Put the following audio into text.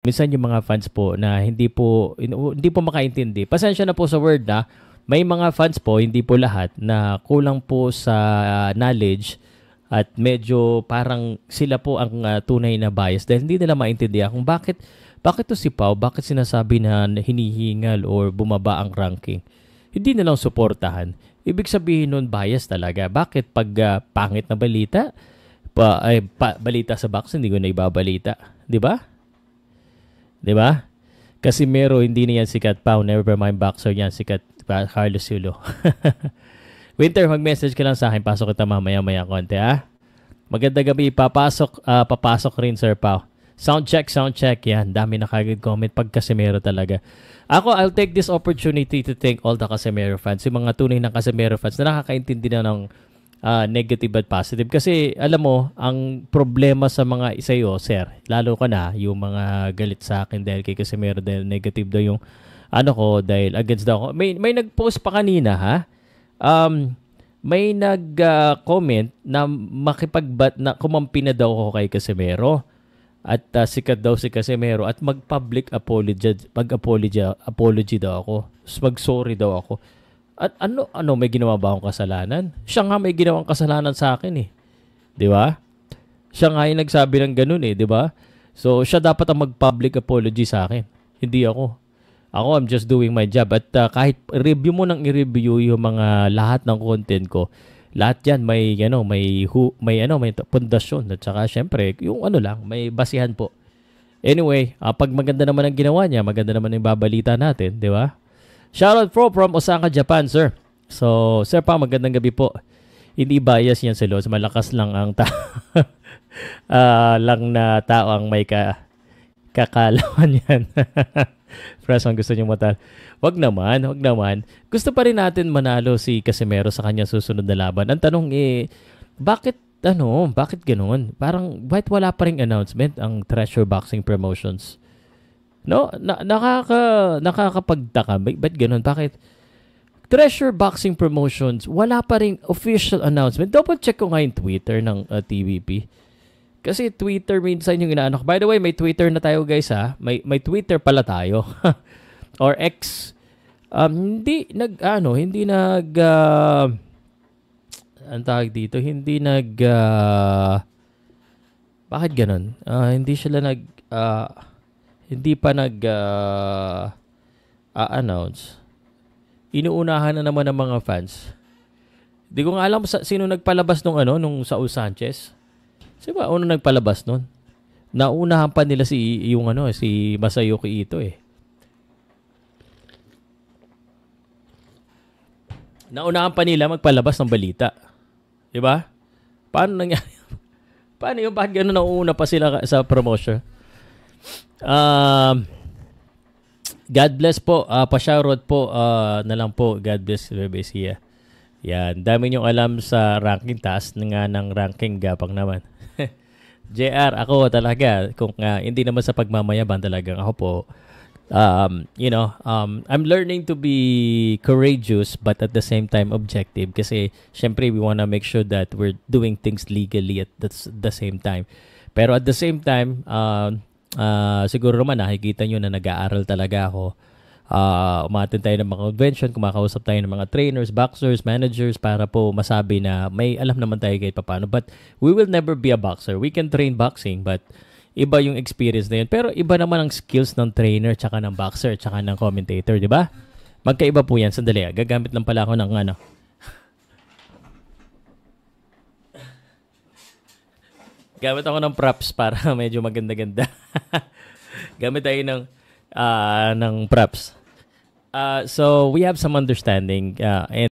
minsan yung mga fans po na hindi po makaintindi. Pasensya na po sa word na may mga fans po, hindi po lahat, na kulang po sa knowledge at medyo parang sila po ang tunay na bias dahil hindi nila maintindihan kung bakit to si Pao, bakit sinasabi na hinihingal or bumaba ang ranking. Hindi nilang suportahan. Ibig sabihin nun bias talaga. Bakit pag pangit na balita, balita sa box, hindi ko na ibabalita. 'Di ba? 'Di ba? Casimero, hindi na yan sikat. Pao, never mind boxer yan, sikat. Carlos Yulo. Winter, mag-message ka lang sa akin. Pasok kita mamaya-maya konti, ha? Maganda gabi. Papasok rin, Sir Pao. Sound check. Yan, dami na kagad comment pag Casimero talaga. I'll take this opportunity to thank all the Casimero fans. Yung mga tunay ng Casimero fans na nakakaintindi na ng negative at positive. Kasi, alam mo, ang problema sa mga isayo, sir, lalo ka na, yung mga galit sa akin dahil kay Casimero, dahil negative daw yung dahil against daw ako. May nag-post pa kanina, ha? May nag-comment na na kumampi na daw ako kay Casimero. At sikat daw si Casimero at mag-public apology daw ako. Mag-sorry daw ako. At may ginawa ba akong kasalanan? Siya nga may ginawang kasalanan sa akin, eh. 'Di ba? Siya nga yung nagsabi ng ganun, eh, 'di ba? So, siya dapat ang mag-public apology sa akin. Hindi ako. I'm just doing my job. At kahit review mo nang i-review yung mga lahat ng content ko, lahat yan may pundasyon. At saka syempre, yung may basihan po. Anyway, pag maganda naman ang ginawa niya, maganda naman yung babalita natin, di ba? Shoutout from Osaka, Japan, sir. So, sir pa, magandang gabi po. Hindi bias yan si Los. Malakas lang ang lang na tao ang may kakalawan yan. Press ang gusto nyo matal. Wag naman. Gusto pa rin natin manalo si Casimero sa kanyang susunod na laban. Ang tanong bakit ganoon? Parang, bakit wala pa ring announcement ang Treasure Boxing Promotions? No? Nakakapagtaka. Ba't ganoon? Bakit? Treasure Boxing Promotions, wala pa ring official announcement. Double check ko nga yung Twitter ng TVP. Kasi Twitter minsan yung inaano. By the way, may Twitter na tayo, guys, ha. May Twitter pala tayo. Or X. Hindi ang tawag dito, bakit ganun? Hindi pa announce. Inuunahan na naman ng mga fans. Hindi ko nga alam sino nagpalabas nung Saul Sanchez. Sino ba nagpalabas nun? Naunahan pa nila si Masayuki Ito, eh. Naunahan pa nila magpalabas ng balita. 'Di ba? Paano nangyari? Paano yung bakit gano'n nauuna pa sila sa promotion? God bless po. Pa-shoutout po na lang po. God bless, Bebesia. Yan. Dami niyong alam sa ranking. Taas nga ng ranking. Gapang naman. JR, ako talaga, kung hindi naman sa pagmamayabang talagang ako po, I'm learning to be courageous but at the same time objective kasi syempre we wanna make sure that we're doing things legally at the same time. Pero at the same time, siguro naman nakikita nyo na nag-aaral talaga ako. Umattend tayo ng mga convention, kumakausap tayo ng mga trainers, boxers, managers para po masabi na may alam naman tayo kahit paano. But we will never be a boxer. We can train boxing but iba yung experience na yun. Pero iba naman ang skills ng trainer, tsaka ng boxer, tsaka ng commentator, di ba? Magkaiba po yan. Sandali, gagamit lang pala ako ng Gamit ako ng props para medyo maganda-ganda. Gamit tayo ng props. So we have some understanding and